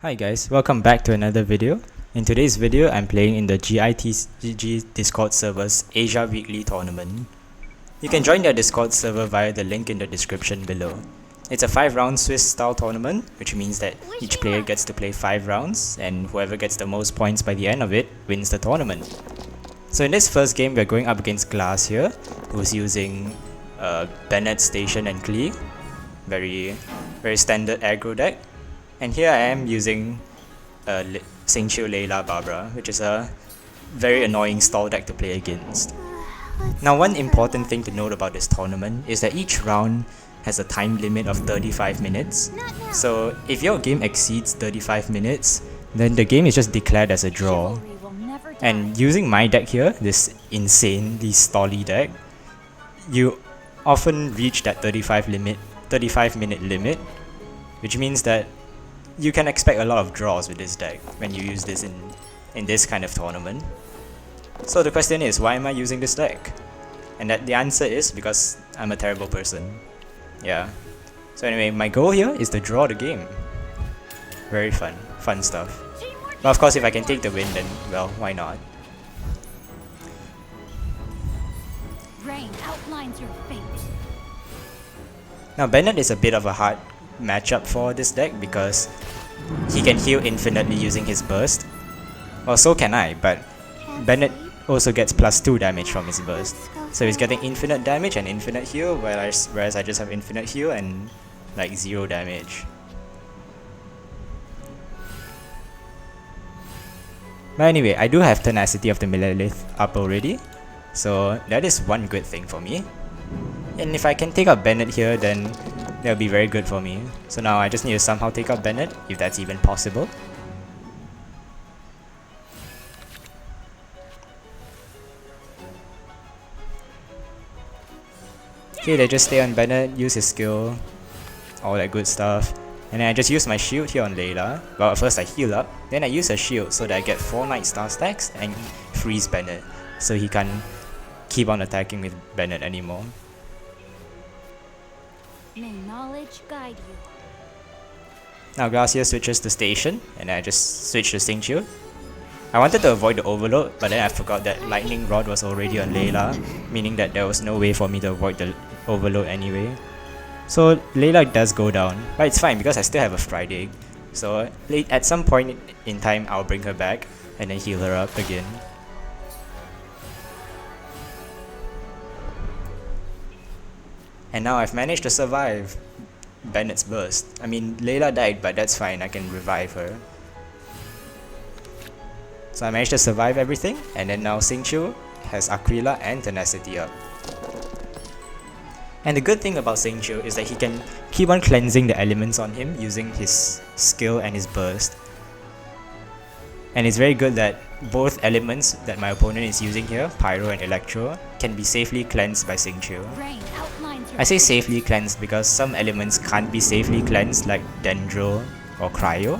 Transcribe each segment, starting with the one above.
Hi guys, welcome back to another video. In today's video, I'm playing in the TCG Discord server's Asia Weekly Tournament. You can join their Discord server via the link in the description below. It's a 5-round Swiss style tournament, which means that each player gets to play 5 rounds, and whoever gets the most points by the end of it wins the tournament. So in this first game, we're going up against Glass here, who's using Bennett, Station and Klee. Very standard aggro deck. And here I am using Xingqiu Layla Barbara, which is a very annoying stall deck to play against. Now, one important thing to note about this tournament is that each round has a time limit of 35 minutes. So if your game exceeds 35 minutes, then the game is just declared as a draw. And using my deck here, this insanely stally deck, you often reach that 35 minute limit, which means that you can expect a lot of draws with this deck when you use this in this kind of tournament. So the question is, why am I using this deck? And the answer is because I'm a terrible person. Yeah. So anyway, my goal here is to draw the game. Very fun stuff. But of course, if I can take the win, then well, why not? Rain outlines your fate. Now Bennett is a bit of a hard matchup for this deck because he can heal infinitely using his burst. Well, so can I, but Bennett also gets +2 damage from his burst. So he's getting infinite damage and infinite heal, whereas I just have infinite heal and like 0 damage. But anyway, I do have Tenacity of the Millelith up already, so that is one good thing for me. And if I can take out Bennett here, then that'll be very good for me. So now I just need to somehow take out Bennett, if that's even possible. Okay, they just stay on Bennett, use his skill, all that good stuff. And then I just use my shield here on Layla. Well, first I heal up, then I use a shield so that I get 4 Night Star stacks and freeze Bennett, so he can't keep on attacking with Bennett anymore. May knowledge guide you. Now Glacier switches to Station, and I just switch to Xingqiu. I wanted to avoid the overload, but then I forgot that Lightning Rod was already on Layla, meaning that there was no way for me to avoid the overload anyway. So Layla does go down, but it's fine because I still have a Friday. So at some point in time, I'll bring her back and then heal her up again. And now I've managed to survive Bennett's burst. I mean, Layla died, but that's fine, I can revive her. So I managed to survive everything, and then now Xingqiu has Aquila and Tenacity up. And the good thing about Xingqiu is that he can keep on cleansing the elements on him using his skill and his burst. And it's very good that both elements that my opponent is using here, Pyro and Electro, can be safely cleansed by Xingqiu. I say safely cleansed because some elements can't be safely cleansed, like Dendro or Cryo.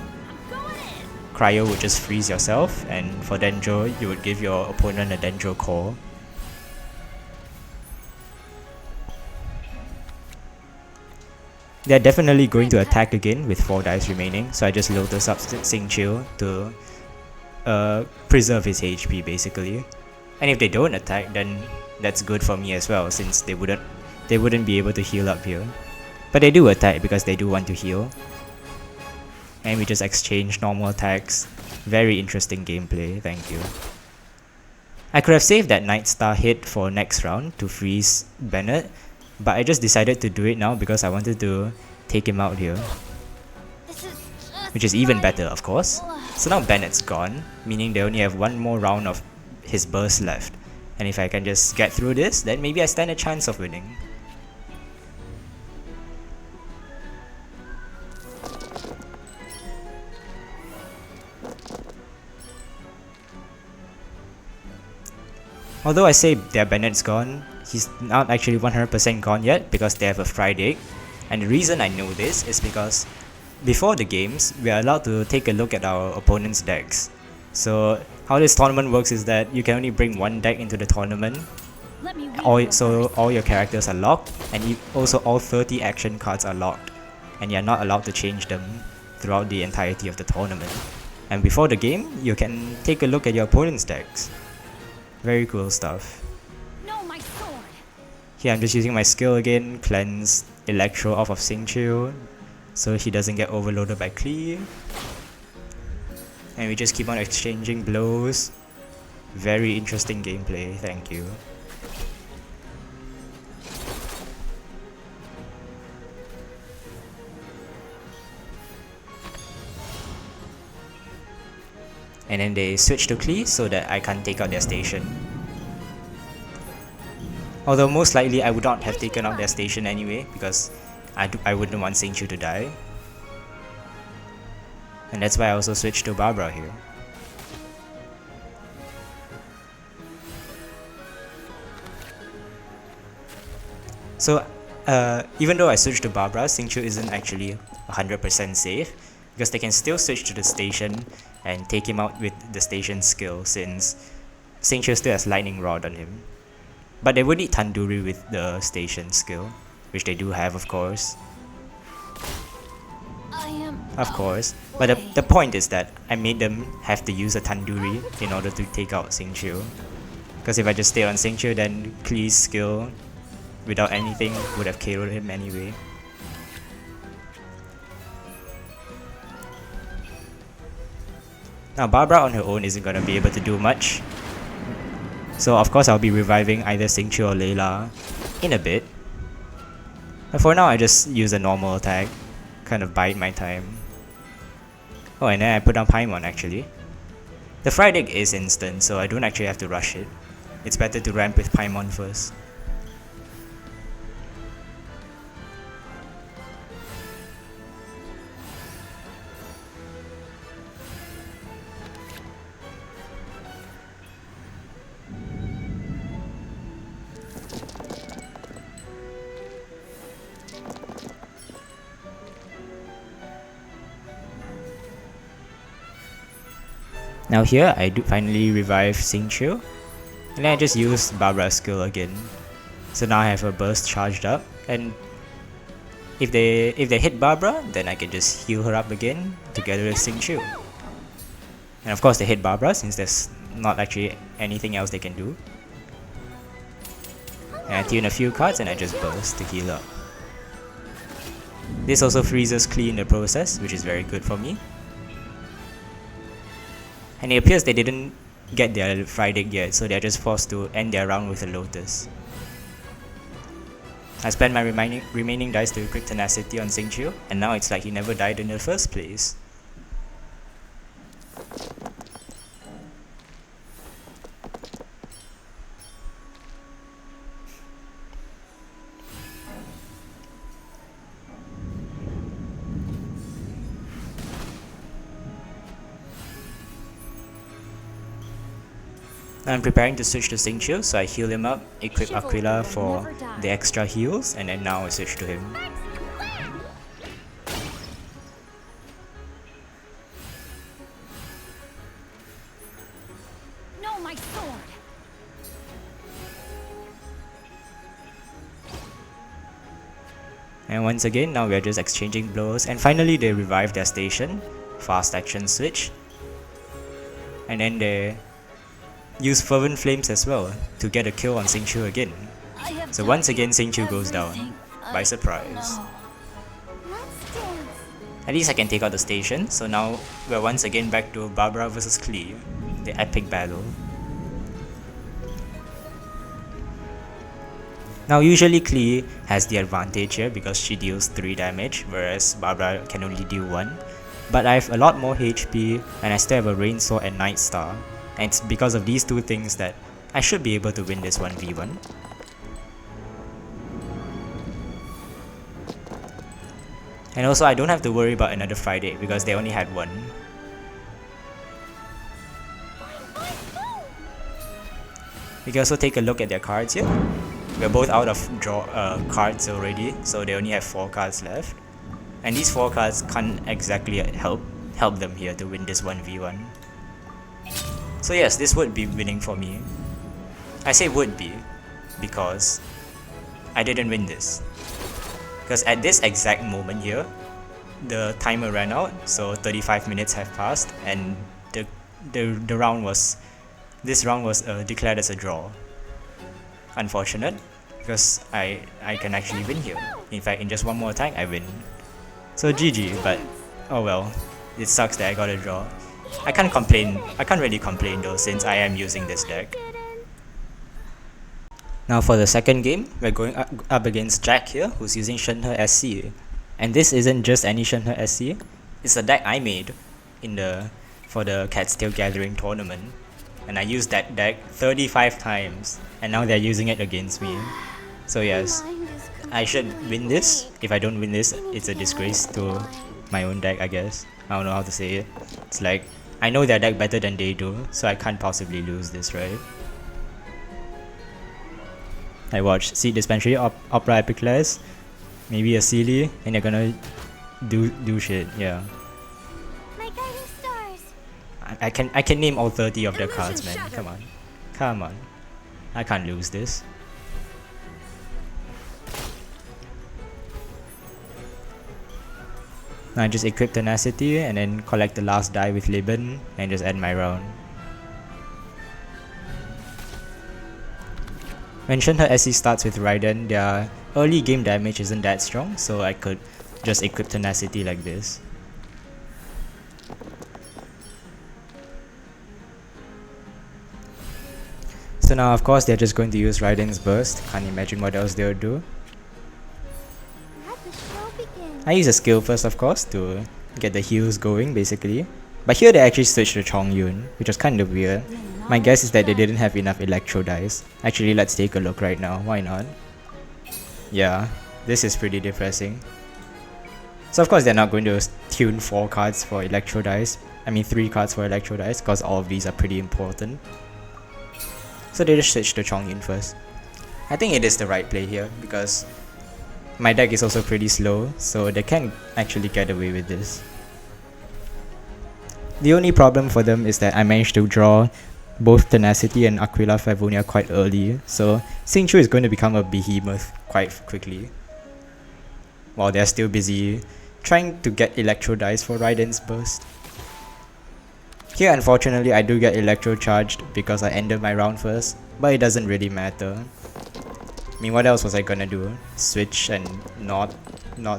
Cryo would just freeze yourself, and for Dendro, you would give your opponent a Dendro core. They're definitely going to attack again with 4 dice remaining, so I just Lotus up Xingqiu to preserve his HP basically. And if they don't attack, then that's good for me as well, since they wouldn't be able to heal up here. But they do attack because they do want to heal. And we just exchange normal attacks. Very interesting gameplay, thank you. I could have saved that Night Star hit for next round to freeze Bennett, but I just decided to do it now because I wanted to take him out here. Which is even better, of course. So now Bennett's gone, meaning they only have one more round of his burst left. And if I can just get through this, then maybe I stand a chance of winning. Although I say their Bennett's gone, he's not actually 100% gone yet because they have a Friday. And the reason I know this is because before the games, we are allowed to take a look at our opponent's decks. So how this tournament works is that you can only bring one deck into the tournament. So all your characters are locked, and also all 30 action cards are locked, and you're not allowed to change them throughout the entirety of the tournament. And before the game, you can take a look at your opponent's decks. Very cool stuff. No, my sword. Here I'm just using my skill again, cleanse Electro off of Xingqiu, so he doesn't get overloaded by Klee. And we just keep on exchanging blows. Very interesting gameplay, thank you. And then they switch to Klee so that I can't take out their station. Although most likely I would not have taken out their station anyway, because I wouldn't want Xingqiu to die. And that's why I also switched to Barbara here. So even though I switched to Barbara, Xingqiu isn't actually 100% safe, because they can still switch to the station and take him out with the station skill, since Xingqiu still has Lightning Rod on him. But they would need Tandoori with the station skill, which they do have, of course. Of course. But the point is that I made them have to use a Tandoori in order to take out Xingqiu. Because if I just stay on Xingqiu, then Klee's skill without anything would have KO'd him anyway. Now Barbara on her own isn't gonna be able to do much. So of course I'll be reviving either Xingqiu or Layla in a bit. But for now I just use a normal attack, kind of bide my time. Oh, and then I put down Paimon actually. The fried egg is instant, so I don't actually have to rush it. It's better to ramp with Paimon first. Now here, I do finally revive Xingqiu, and then I just use Barbara's skill again. So now I have a burst charged up, and if they hit Barbara, then I can just heal her up again together with Xingqiu. And of course they hit Barbara since there's not actually anything else they can do. And I tune a few cards and I just burst to heal up. This also freezes Klee in the process, which is very good for me. And it appears they didn't get their fried egg yet, so they're just forced to end their round with a Lotus. I spent my remaining dice to equip Tenacity on Xingqiu, and now it's like he never died in the first place. I'm preparing to switch to Xingqiu, so I heal him up, equip Aquila for the extra heals, and then now I switch to him. No, my sword. And once again, now we're just exchanging blows, and finally they revive their station, fast action switch, and then they use Fervent Flames as well to get a kill on Xingqiu again. So once again Xingqiu goes down, by surprise. At least I can take out the station, so now we're once again back to Barbara vs Klee, the epic battle. Now usually Klee has the advantage here because she deals 3 damage, whereas Barbara can only deal 1. But I have a lot more HP and I still have a Rain Sword and Night Star. And it's because of these two things that I should be able to win this 1v1. And also I don't have to worry about another Friday because they only had one. We can also take a look at their cards here. We're both out of cards already, so they only have 4 cards left. And these 4 cards can't exactly help them here to win this 1v1. So yes, this would be winning for me. I say would be, because I didn't win this. Because at this exact moment here, the timer ran out, so 35 minutes have passed, and the round was declared as a draw. Unfortunate, because I can actually win here. In fact, in just one more attack, I win. So GG, but oh well, it sucks that I got a draw. I can't complain. I can't really complain though, since I am using this deck. Now for the second game, we're going up against Jack here, who's using Shenhe SC. And this isn't just any Shenhe SC, it's a deck I made for the Cat's Tail Gathering tournament. And I used that deck 35 times, and now they're using it against me. So yes, I should win this. If I don't win this, it's a disgrace to my own deck, I guess. I don't know how to say it. It's like, I know their deck better than they do, so I can't possibly lose this, right? I watched Seed Dispensary, Opera Epiclese, maybe a Sealy, and they're gonna do shit, yeah. My guiding stars. I can name all 30 of their cards, man. Come on. I can't lose this. Now I just equip Tenacity and then collect the last die with Liben and just end my round. When Shenhe SC starts with Raiden, their early game damage isn't that strong, so I could just equip Tenacity like this. So now of course they're just going to use Raiden's burst, can't imagine what else they would do. Let the show begin. I use a skill first of course to get the heals going basically. But here they actually switched to Chongyun, which was kind of weird. My guess is that they didn't have enough Electro dice. Actually, let's take a look right now, why not? Yeah, this is pretty depressing. So of course they're not going to tune 4 cards for Electro dice. I mean 3 cards for Electro dice, because all of these are pretty important. So they just switched to Chongyun first. I think it is the right play here, because my deck is also pretty slow, so they can actually get away with this. The only problem for them is that I managed to draw both Tenacity and Aquila Favonia quite early, so Xingqiu is going to become a behemoth quite quickly. While they're still busy trying to get Electro dice for Raiden's burst. Here unfortunately I do get Electro charged because I ended my round first, but it doesn't really matter. I mean, what else was I gonna do? Switch and not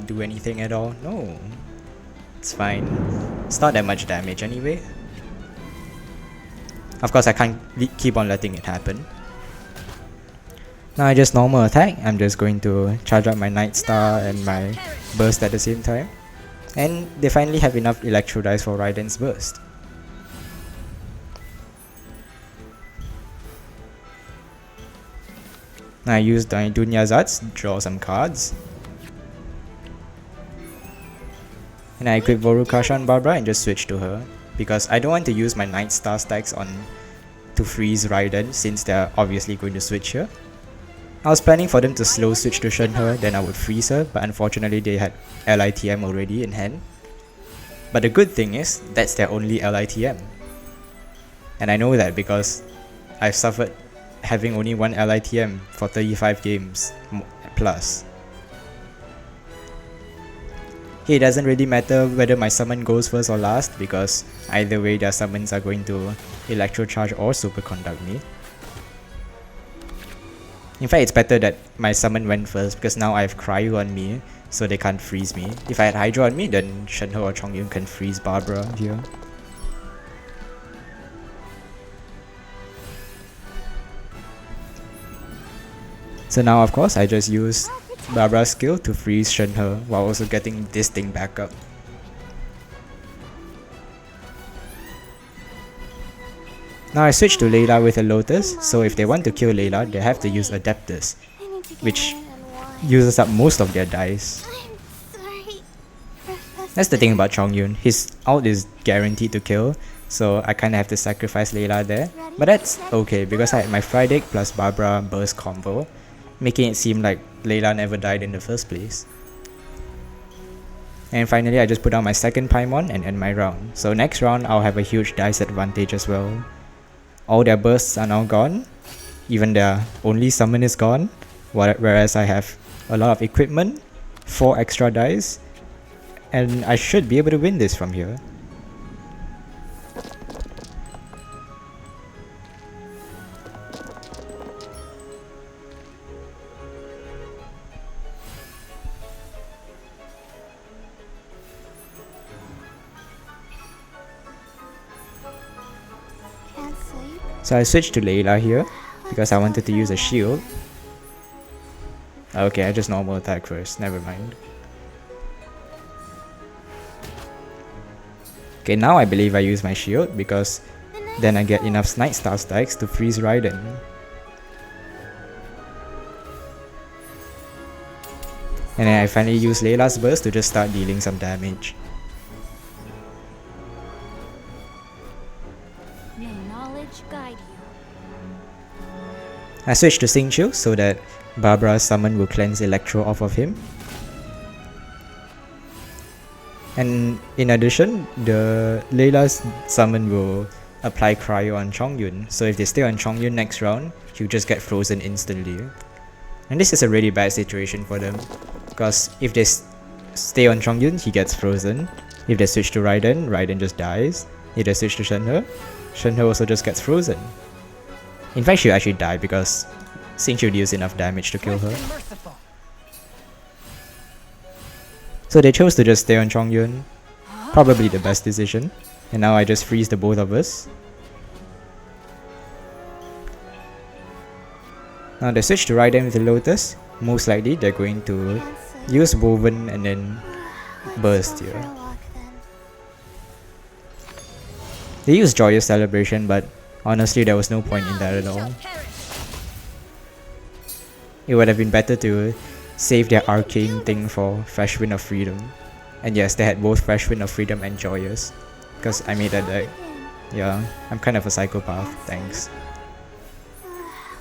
do anything at all? No. It's fine. It's not that much damage anyway. Of course I can't keep on letting it happen. Now I just normal attack. I'm just going to charge up my Night Star and my burst at the same time. And they finally have enough Electro dice for Raiden's burst. Now I use my Dunya Zats, draw some cards. And I equip Vorukasha and Barbara and just switch to her, because I don't want to use my Night Star stacks to freeze Raiden, since they're obviously going to switch here. I was planning for them to slow switch to Shenhe, then I would freeze her, but unfortunately they had LITM already in hand. But the good thing is, that's their only LITM. And I know that because I've suffered having only one LITM for 35 games plus. It doesn't really matter whether my summon goes first or last, because either way their summons are going to Electro Charge or Superconduct me. In fact, it's better that my summon went first, because now I have Cryo on me, so they can't freeze me. If I had Hydro on me, then Shenhe or Chongyun can freeze Barbara here. So now of course I just use Barbara's skill to freeze Shenhe while also getting this thing back up. Now I switch to Layla with a Lotus, so if they want to kill Layla, they have to use Adeptus, which uses up most of their dice. That's the thing about Chongyun, his ult is guaranteed to kill, so I kinda have to sacrifice Layla there. But that's okay, because I had my Friday plus Barbara burst combo, making it seem like Layla never died in the first place. And finally I just put down my second Paimon and end my round. So next round I'll have a huge dice advantage as well. All their bursts are now gone, even their only summon is gone, whereas I have a lot of equipment, 4 extra dice, And I should be able to win this from here. Can't sleep. So I switched to Layla here because I wanted to use a shield. Okay, I just normal attack first, never mind. Okay, now I believe I use my shield because then I get enough Night Star stacks to freeze Raiden. And then I finally use Layla's burst to just start dealing some damage. May knowledge guide you. I switched to Xingqiu so that Barbara's summon will cleanse Electro off of him. And in addition, the Layla's summon will apply Cryo on Chongyun, so if they stay on Chongyun next round, he'll just get frozen instantly. And this is a really bad situation for them, because if they stay on Chongyun, he gets frozen. If they switch to Raiden, Raiden just dies. If they switch to Shenhe, Shenhe also just gets frozen. In fact, she'll actually die because Xingqiu deals enough damage to kill her. So they chose to just stay on Chongyun. Probably the best decision. And now I just freeze the both of us. Now they switch to Raiden with the Lotus. Most likely they're going to Can't sleep. use Woven and then Let's Burst go for here. a walk then. They used Joyous Celebration, but honestly there was no point in that at all. It would have been better to save their arcane thing for Fresh Wind of Freedom. And yes, they had both Fresh Wind of Freedom and Joyous, because I made that deck. Yeah, I'm kind of a psychopath, thanks.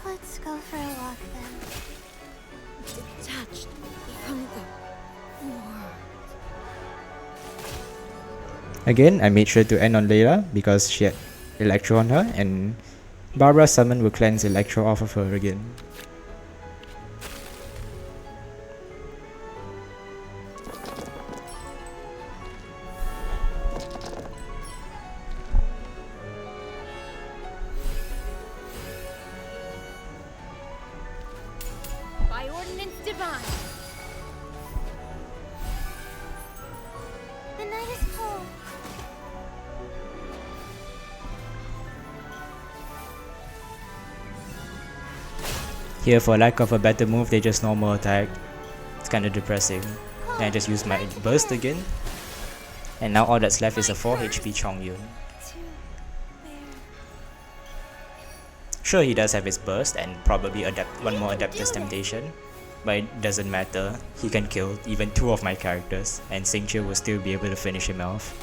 Let's go for a walk then. Detached from the world. Again, I made sure to end on Layla because she had Electro on her, and Barbara's summon will cleanse Electro off of her again. By ordinance divine. The night is cold. Here, for lack of a better move, they just normal attack. It's kinda depressing. Then I just use my burst again. And now all that's left is a 4 HP Chongyun. Too bare. Sure, he does have his burst and probably one more Adeptus Temptation, but it doesn't matter. He can kill even 2 of my characters, and Xingqiu will still be able to finish him off.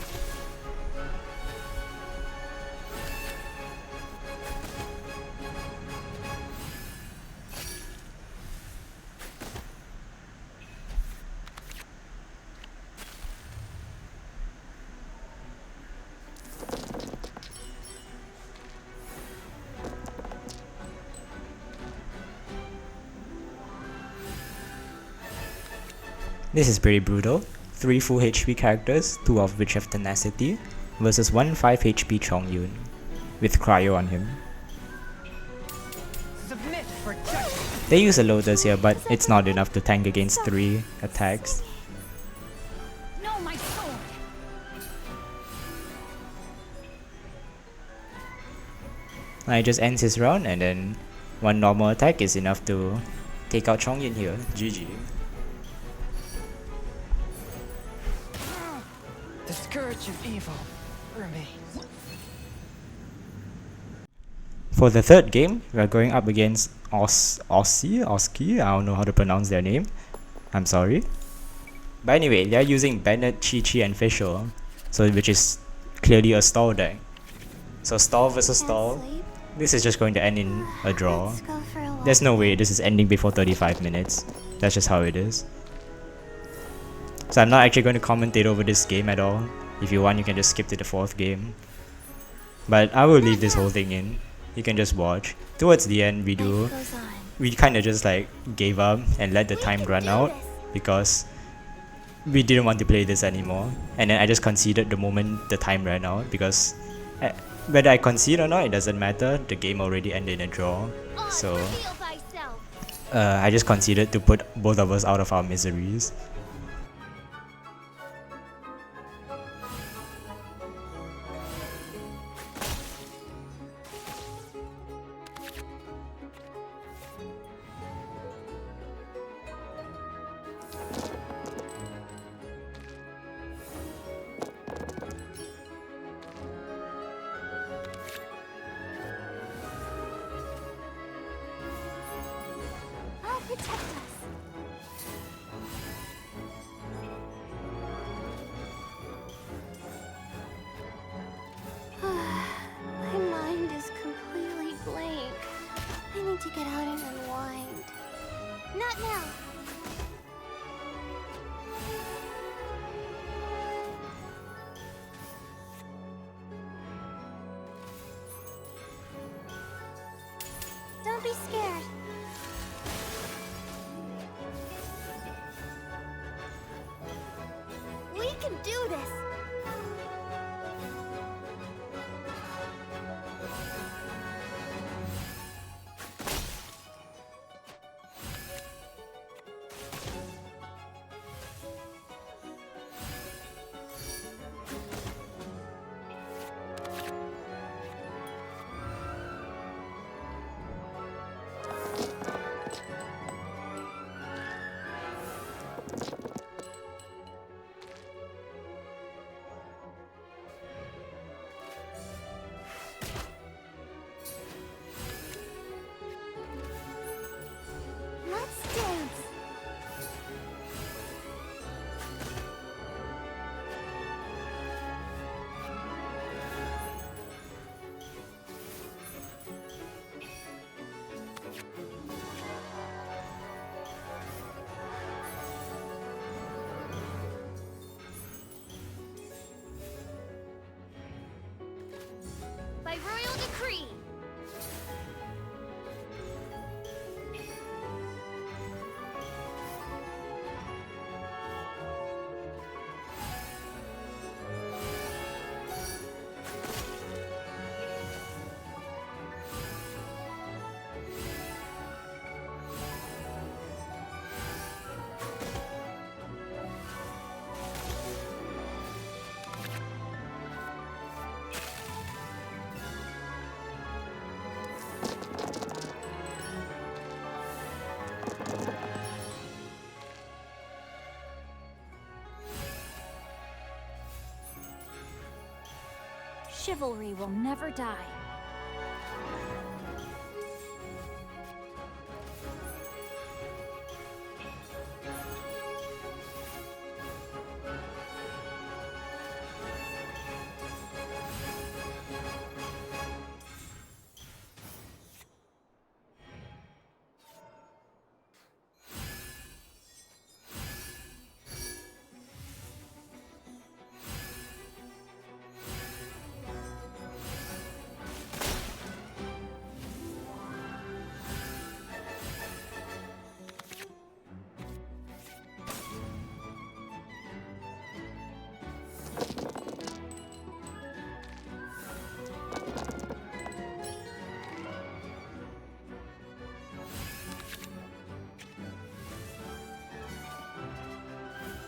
This is pretty brutal. 3 full HP characters, 2 of which have tenacity, versus 1 5 HP Chongyun, with Cryo on him. Submit for justice. They use a Lotus here, but it's not enough to tank against 3 attacks. No, my sword. He just ends his round, and then 1 normal attack is enough to take out Chongyun here. GG. The scourge of evil remains. For the third game, we are going up against Oski, I don't know how to pronounce their name. I'm sorry. But anyway, they are using Bennett, Qiqi, and Fischl, so which is clearly a stall deck. So stall versus Can't stall. sleep. This is just going to end in a draw. Let's go for a walk. There's no way this is ending before 35 minutes. That's just how it is. So I'm not actually going to commentate over this game at all. If you want, you can just skip to the 4th game. But I will leave this whole thing in. You can just watch. Towards the end, Life goes on. we kind of just like gave up and let the time run out because we didn't want to play this anymore, and then I just conceded the moment the time ran out because whether I concede or not, it doesn't matter. The game already ended in a draw, so Reveal thyself. I just conceded to put both of us out of our miseries. I'll protect us. My mind is completely blank. I need to get out and unwind. Not now. Don't be scared. We can do this. Let's dance. By royal decree. Chivalry will never die.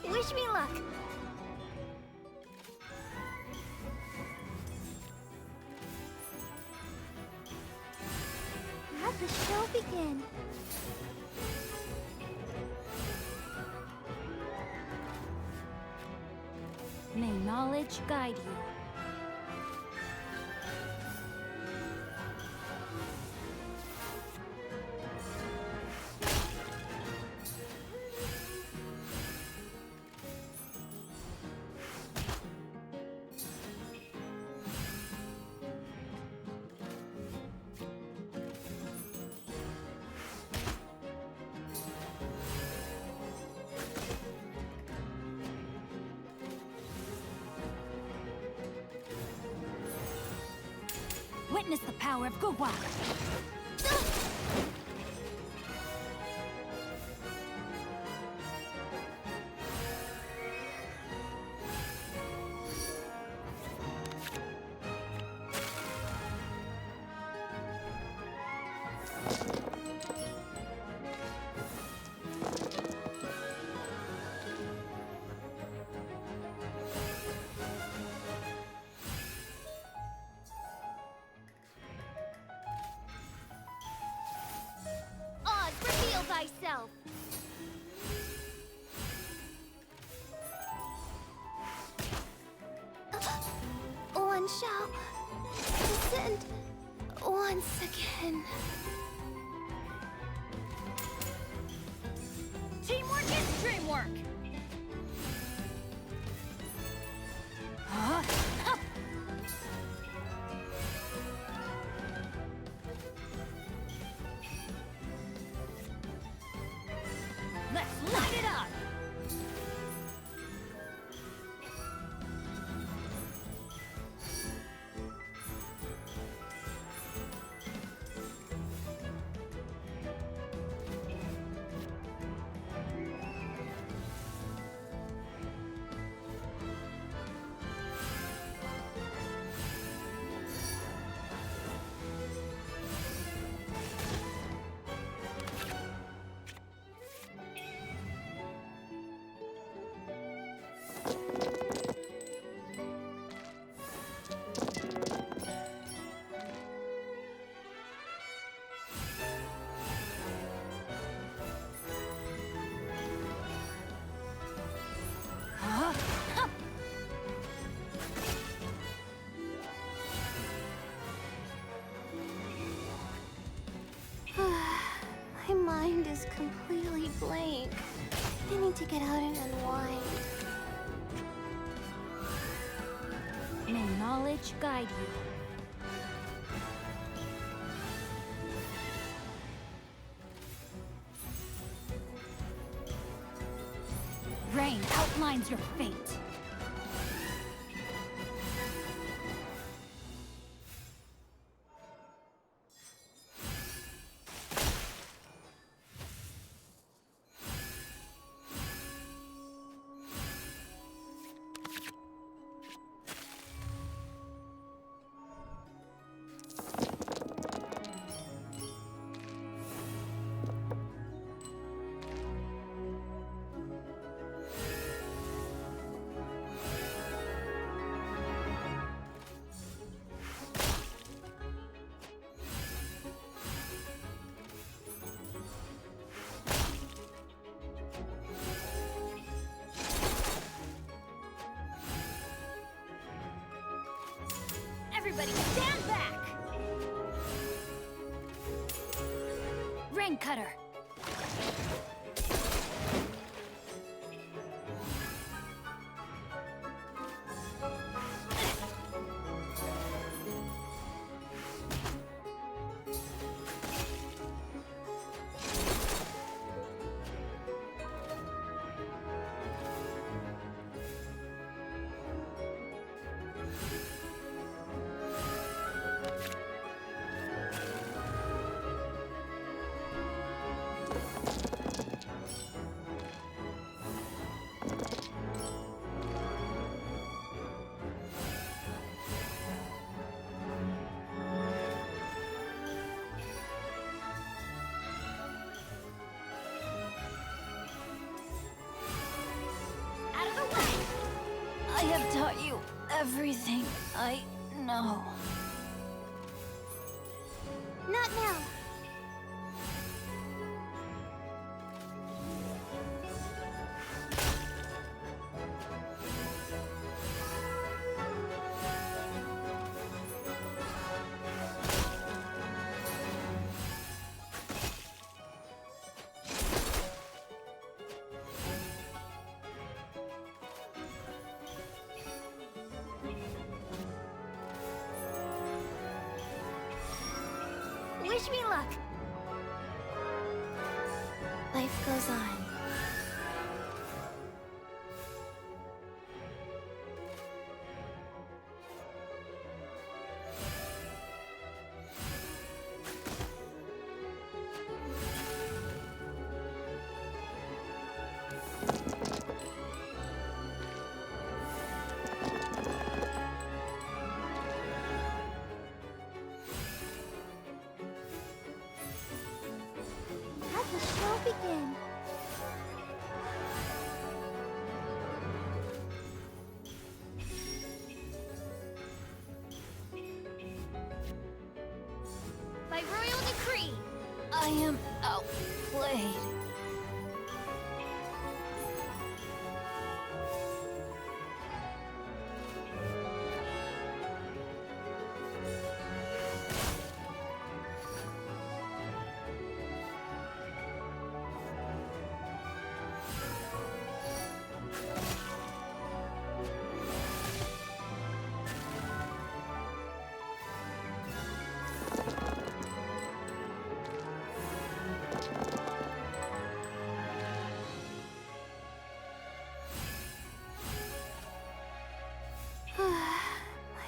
Wish me luck. Let the show begin. May knowledge guide you. Witness the power of Guwa. thyself. One shall descend once again. Teamwork is dreamwork. Huh? Huh. Let's light it up. My mind is completely blank. I need to get out and unwind. May knowledge guide you. Rain outlines your fate. Everybody stand back! Rain cutter. I have taught you everything I know. Not now. Wish me luck. Life goes on. Let the show begin. played.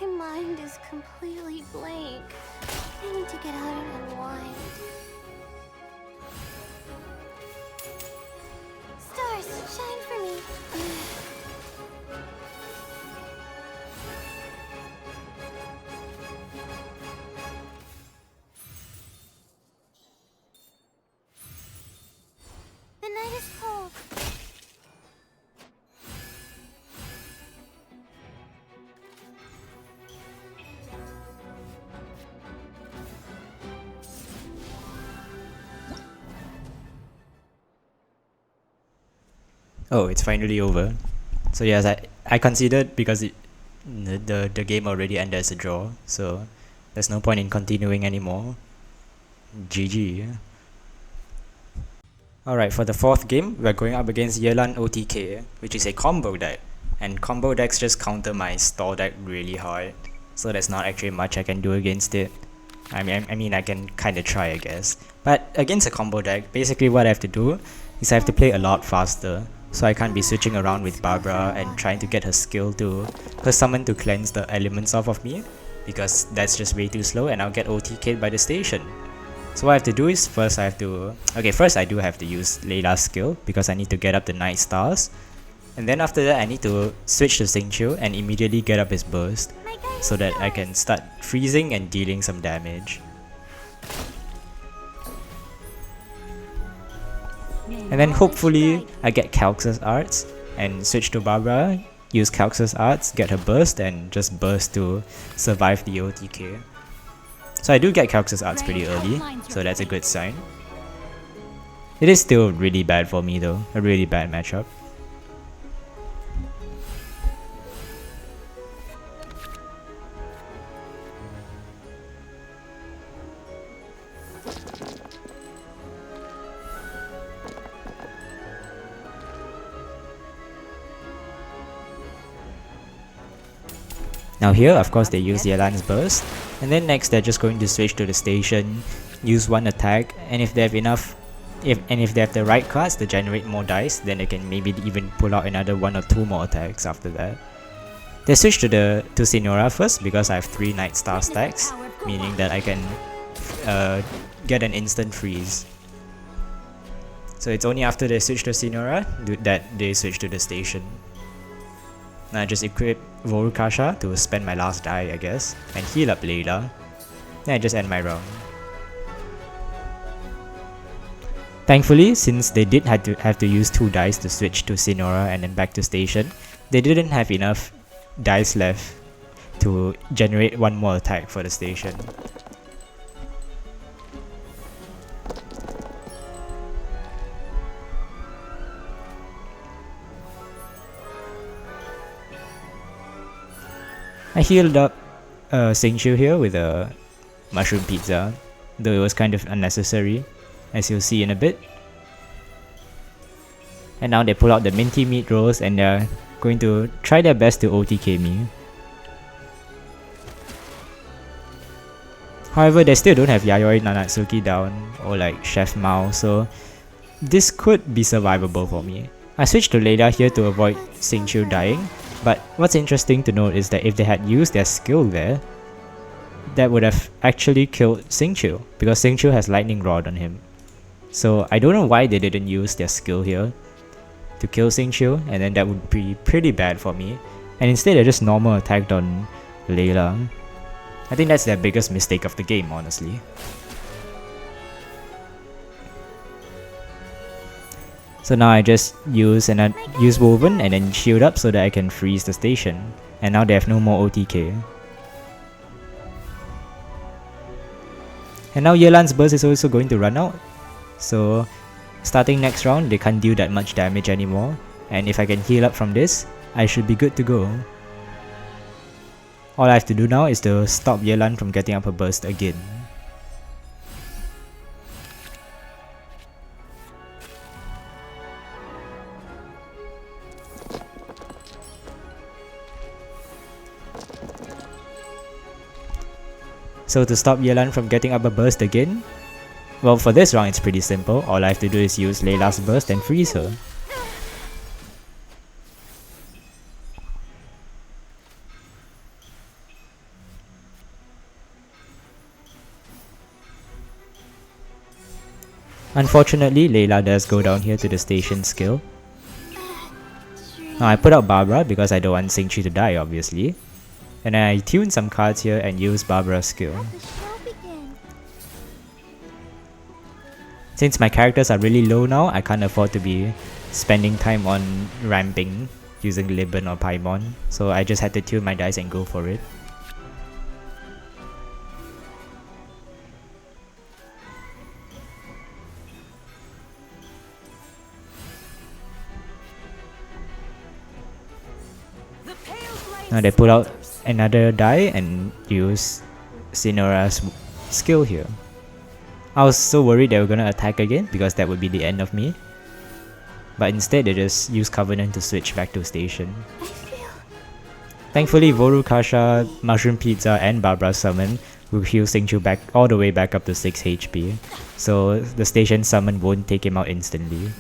My mind is completely blank. I need to get out and unwind. Stars, shine for me. The night is cold. Oh, it's finally over. So yes, I considered because the game already ended as a draw, so there's no point in continuing anymore. GG. Alright, for the fourth game, we're going up against Yelan OTK, which is a combo deck. And combo decks just counter my stall deck really hard, so there's not actually much I can do against it. I mean I can kinda try, I guess. But against a combo deck, basically what I have to do is I have to play a lot faster. So I can't be switching around with Barbara and trying to get her summon to cleanse the elements off of me, because that's just way too slow and I'll get OTK'd by the station. So what I have to do is first I do have to use Layla's skill because I need to get up the night stars. And then after that I need to switch to Xingqiu and immediately get up his burst so that I can start freezing and dealing some damage. And then hopefully I get Calx's arts and switch to Barbara, use Calx's arts, get her burst and just burst to survive the OTK. So I do get Calx's arts pretty early, so that's a good sign. It is still really bad for me though, a really bad matchup. Now here, of course, they use Yelan's burst, and then next they're just going to switch to the station, use one attack, and if they have if they have the right cards to generate more dice, then they can maybe even pull out another one or two more attacks after that. They switch to Signora first because I have 3 Night Star stacks, meaning that I can get an instant freeze. So it's only after they switch to Signora that they switch to the station. Now I just equip Volukasha to spend my last die, I guess, and heal up Layla. Then I just end my round. Thankfully, since they did have to use 2 dice to switch to Signora and then back to station, they didn't have enough dice left to generate one more attack for the station. I healed up Xingqiu here with a mushroom pizza, though it was kind of unnecessary, as you'll see in a bit. And now they pull out the minty meat rolls and they're going to try their best to OTK me. However, they still don't have Yayoi Nanatsuki down or like Chef Mao, so this could be survivable for me. I switched to Layla here to avoid Xingqiu dying, but what's interesting to note is that if they had used their skill there, that would have actually killed Xingqiu, because Xingqiu has Lightning Rod on him. So I don't know why they didn't use their skill here to kill Xingqiu, and then that would be pretty bad for me. And instead they just normal attacked on Layla. I think that's their biggest mistake of the game, honestly. So now I just use Woven and then shield up so that I can freeze the station. And now they have no more OTK. And now Yelan's burst is also going to run out. So Starting next round, they can't deal that much damage anymore, and if I can heal up from this, I should be good to go. All I have to do now is to stop Yelan from getting up her burst again. So to stop Yelan from getting up a burst again, well, for this round it's pretty simple. All I have to do is use Layla's burst and freeze her. Unfortunately, Layla does go down here to the station skill. Now I put out Barbara because I don't want Xingqiu to die, obviously. And then I tune some cards here and use Barbara's skill. Since my characters are really low now, I can't afford to be spending time on ramping using Liban or Paimon, so I just had to tune my dice and go for it. Now they pull out another die and use Signora's skill here. I was so worried they were gonna attack again because that would be the end of me. But instead they just use Covenant to switch back to station. Thankfully Voru Kasha, Mushroom Pizza and Barbara summon will heal Xingqiu back all the way back up to 6 HP. So the station summon won't take him out instantly.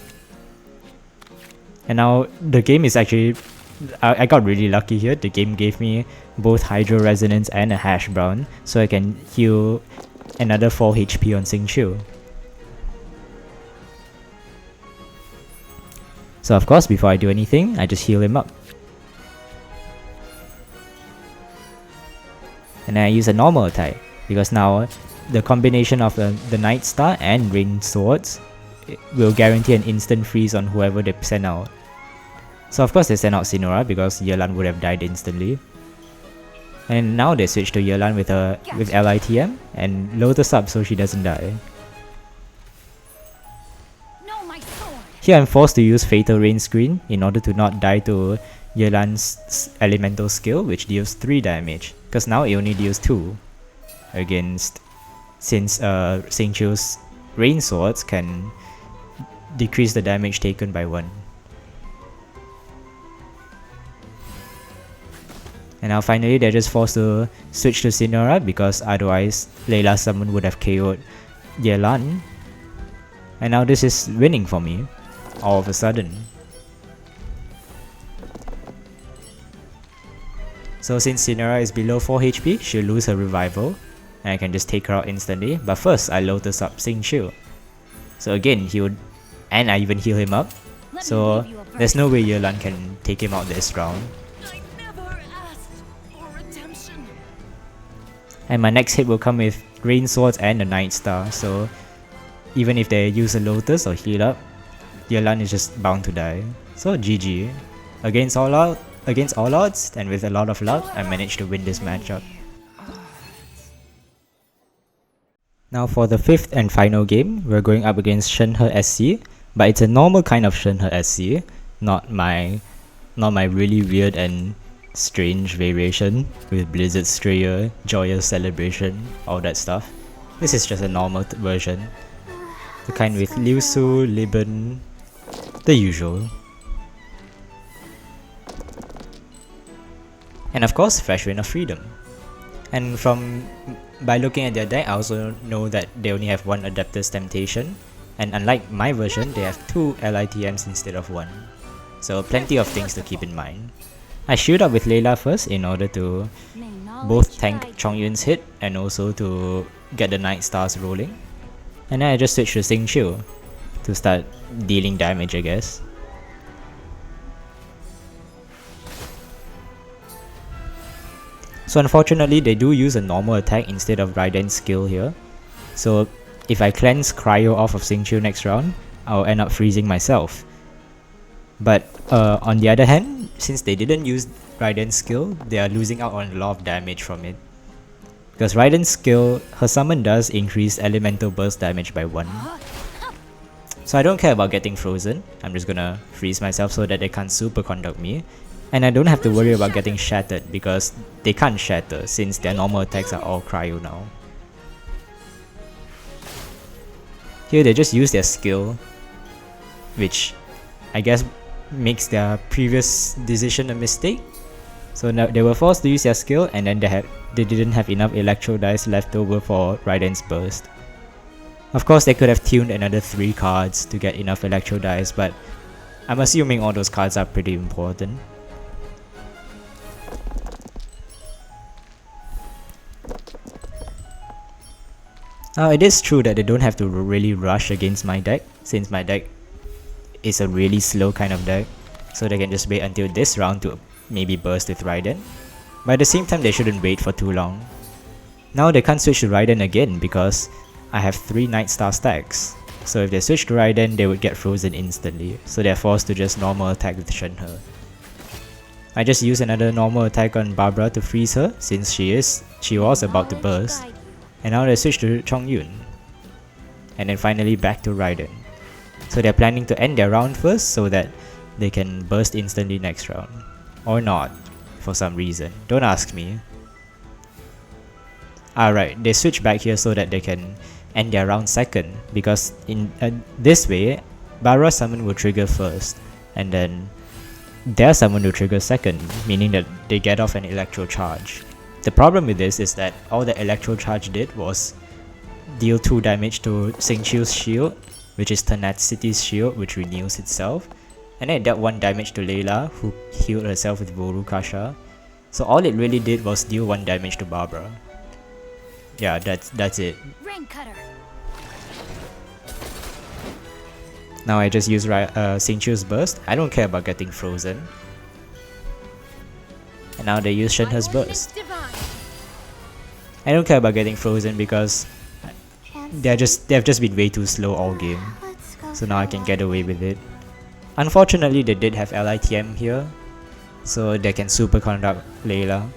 And now the game is actually... I got really lucky here. The game gave me both Hydro Resonance and a Hash Brown, so I can heal another 4 HP on Xingqiu. So of course, before I do anything, I just heal him up. And then I use a normal attack, because now the combination of the Night Star and Rain Swords will guarantee an instant freeze on whoever they send out. So of course they send out Signora because Yelan would have died instantly. And now they switch to Yelan with LITM and Lotus up so she doesn't die. Here I'm forced to use Fatal Rain Screen in order to not die to Yelan's elemental skill, which deals 3 damage, because now it only deals 2 against, since Xingqiu's Rain Swords can decrease the damage taken by 1. And now finally they're just forced to switch to Signora because otherwise Layla's summon would have KO'd Yelan. And now this is winning for me, all of a sudden. So since Signora is below 4 HP, she'll lose her revival, and I can just take her out instantly. But first I Lotus up Xingqiu. So again, he would, and I even heal him up. So there's no way Yelan can take him out this round. And my next hit will come with Rain Swords and a Night Star, so even if they use a Lotus or heal up, Yelan is just bound to die. So GG. Against all odds, and with a lot of luck, I managed to win this matchup. Now for the 5th and final game, we're going up against Shenhe SC, but it's a normal kind of Shenhe SC, not my really weird and strange variation with Blizzard Strayer, Joyous Celebration, all that stuff. This is just a normal version. The kind with Liu Su, Liban, the usual. And of course, Fresh Wind of Freedom. And by looking at their deck, I also know that they only have 1 Adeptus Temptation, and unlike my version, they have 2 LITMs instead of 1. So plenty of things to keep in mind. I shoot up with Layla first in order to both tank Chongyun's hit and also to get the Night Stars rolling. And then I just switch to Xingqiu to start dealing damage, I guess. So unfortunately they do use a normal attack instead of Raiden's skill here. So if I cleanse Cryo off of Xingqiu next round, I'll end up freezing myself. But on the other hand, since they didn't use Raiden's skill, they are losing out on a lot of damage from it. Because Raiden's skill, her summon does increase elemental burst damage by 1. So I don't care about getting frozen. I'm just gonna freeze myself so that they can't superconduct me. And I don't have to worry about getting shattered because they can't shatter since their normal attacks are all cryo now. Here they just use their skill, which I guess makes their previous decision a mistake. So now they were forced to use their skill, and then they didn't have enough electro dice left over for Raiden's burst. Of course they could have tuned another 3 cards to get enough electro dice, but I'm assuming all those cards are pretty important. Now it is true that they don't have to really rush against my deck, since my deck is a really slow kind of deck, so they can just wait until this round to maybe burst with Raiden. But at the same time they shouldn't wait for too long. Now they can't switch to Raiden again because I have 3 Night Star stacks, so if they switch to Raiden they would get frozen instantly, so they're forced to just normal attack with Shenhe. I just use another normal attack on Barbara to freeze her since she was about to burst. And now they switch to Chongyun. And then finally back to Raiden. So they're planning to end their round first so that they can burst instantly next round. Or not, for some reason. Don't ask me. Alright, they switch back here so that they can end their round second. Because in this way, Barbara's summon will trigger first. And then their summon will trigger second, meaning that they get off an electro charge. The problem with this is that all the electro charge did was deal 2 damage to Xingqiu's shield, which is Tenacity's shield, which renews itself, and then it dealt 1 damage to Layla, who healed herself with Volukasha. So all it really did was deal 1 damage to Barbara. Yeah, that's it. Now I just use Xingqiu's burst. I don't care about getting frozen. And now they use Shenhe's burst. I don't care about getting frozen because they've just been way too slow all game. So now I can get away with it. Unfortunately they did have LITM here, so they can superconduct Layla.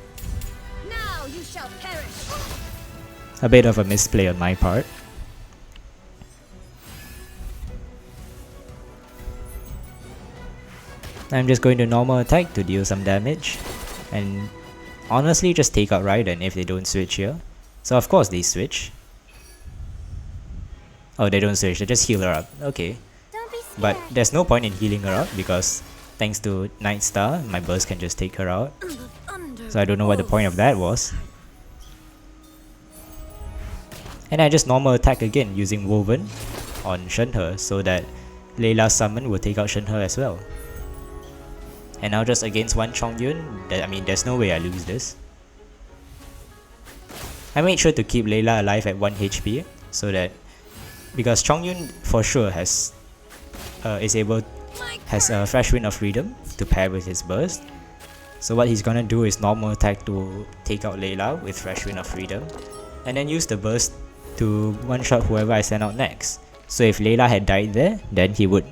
Now you shall perish. A bit of a misplay on my part. I'm just going to normal attack to deal some damage. And honestly just take out Raiden if they don't switch here. So of course they switch. Oh, they don't switch, they just heal her up. Okay. But there's no point in healing her up because thanks to Night Star, my burst can just take her out. So I don't know what the point of that was. And I just normal attack again using Woven on Shenhe so that Layla's summon will take out Shenhe as well. And now just against one Chongyun, I mean there's no way I lose this. I made sure to keep Layla alive at 1 HP so that, because Chongyun for sure has a Fresh Wind of Freedom to pair with his burst. So what he's gonna do is normal attack to take out Layla with Fresh Wind of Freedom, and then use the burst to one-shot whoever I send out next. So if Layla had died there, then he would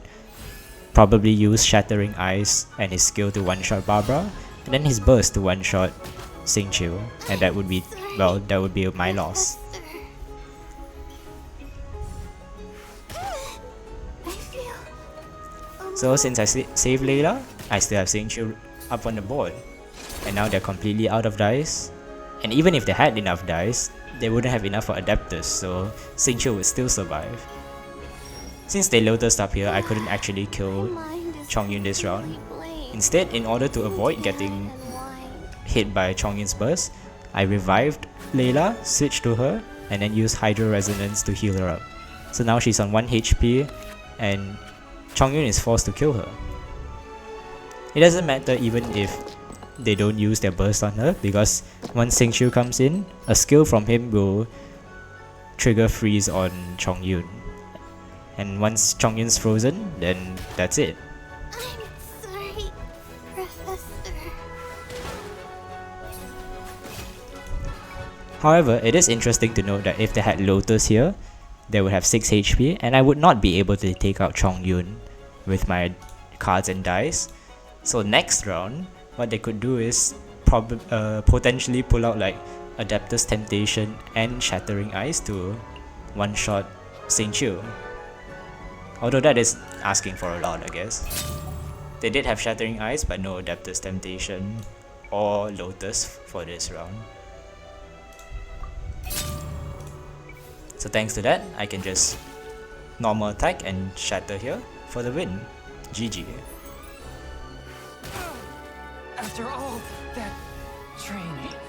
probably use Shattering Eyes and his skill to one-shot Barbara, and then his burst to one-shot Xingqiu, and that would be, well, that would be my loss. So since I saved Layla, I still have Xingqiu up on the board, and now they're completely out of dice. And even if they had enough dice, they wouldn't have enough for Adeptus, so Xingqiu would still survive. Since they lotused up here, I couldn't actually kill Chongyun this round. Instead, in order to avoid getting hit by Chongyun's burst, I revived Layla, switched to her, and then used Hydro Resonance to heal her up. So now she's on 1 HP, and Chongyun is forced to kill her. It doesn't matter even if they don't use their burst on her, because once Xingqiu comes in, a skill from him will trigger freeze on Chongyun. And once Chongyun's frozen, then that's it. I'm sorry, Professor. However, it is interesting to note that if they had Lotus here, they would have 6 HP, and I would not be able to take out Chongyun with my cards and dice. So next round, what they could do is potentially pull out like Adeptus Temptation and Shattering Eyes to one-shot Xingqiu. Although that is asking for a lot, I guess. They did have Shattering Eyes, but no Adeptus Temptation or Lotus for this round. So thanks to that, I can just normal attack and shatter here for the win. GG. After all that training.